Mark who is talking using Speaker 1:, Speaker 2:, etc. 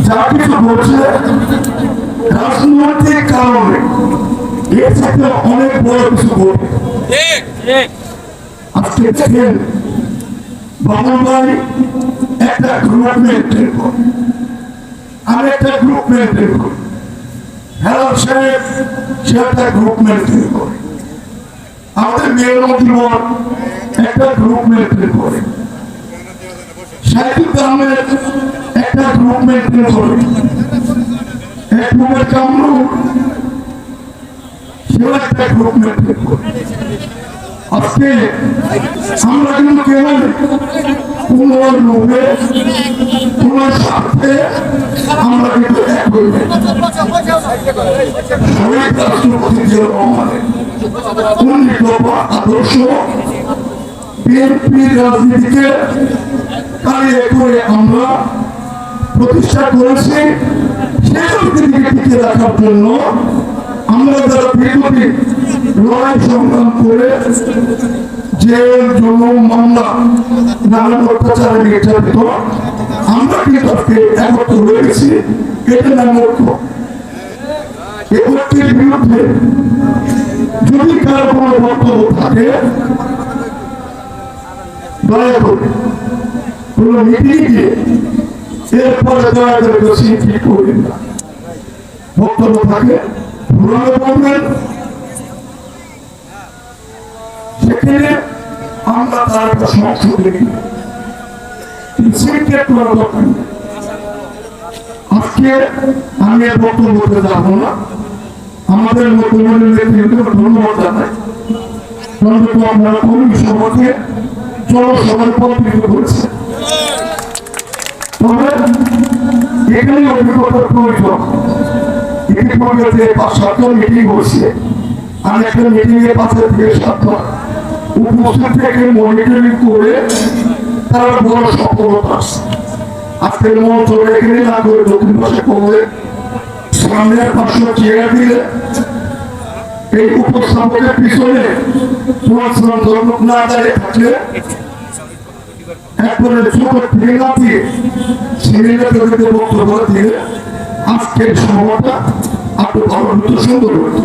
Speaker 1: যা কিছু বলছে রাজনৈতিক কারণে এর থেকে অনেক বড় কিছু বলবে। আজকে দেখেন বাবুল ভাই একটা গ্রুপ মেনটেন করে, আমি একটা গ্রুপ মেনটেন করি, হেলাল সাহেব সে একটা গ্রুপ মেনটেন করে, আমাদের মেয়ের মন্ত্রীবর একটা গ্রুপ মেনটেন করে, সাহিত্য গ্রামের একটা গ্রুপ মেনটেন করে, এক গ্রুপের কামরু সেও একটা গ্রুপ মেনটেন করে। আজকে আমরা কিন্তু কেউ কোন লোভে কোন স্বার্থে আমরা কিন্তু এক হই নাই। শহীদ রাষ্ট্রপতি জিয়াউর রহমানের উন্নীত আদর্শ বিএনপির রাজনীতিকে কারিয়ে করে আমরা প্রতিষ্ঠা করেছি। সেই রাজনীতিকে টিকে রাখার জন্য আমরা যারা দীর্ঘদিন লড়াই সংগ্রাম করে জেল জুলুম মামলা নানান অত্যাচারে নির্যাতিত আমরা কিন্তু আজকে একত্র হয়ে গেছি। এটা নাম ঐক্য। এই ঐক্যের বিরুদ্ধে যদি কারো কোনো বক্তব্য থাকে দয়া করে কোনো মিটিং দিয়ে এরপরে দয়া করে বেশি ঠিক করবেন না। বক্তব্য থাকে পুরানো বলবেন, সেখানে আমরা তার একটা সংশোধন দেখি। আজকে আমি আর বক্তব্য বলতে যাবো না। আমাদের ধন্যবাদ জানাই, অন্তত আপনারা কর্মী সভাকে জনসভার পরিণত করেছে। তবে এখানে অভিজ্ঞতার প্রয়োজন। ইতিপূর্বে যে ৫-৭টা মিটিং হয়েছে, আমি একটা মিটিং এর ৫-৭টা উপস্থিত থেকে মনিটরিং করে তারা বড় সফলতা আসছে। আজকের মঞ্চ এখানে না করে দক্ষিণ পাশে করে সামনে ৫০০ চেয়ার দিলে এই উপস্থাপকের পিছনে না দাঁড়িয়ে থাকলে একবারে ছোট থেকে না দিয়ে ছেলেরা বক্তব্য দিয়ে আজকের সভাটা আরো ভালো সুন্দর হতো।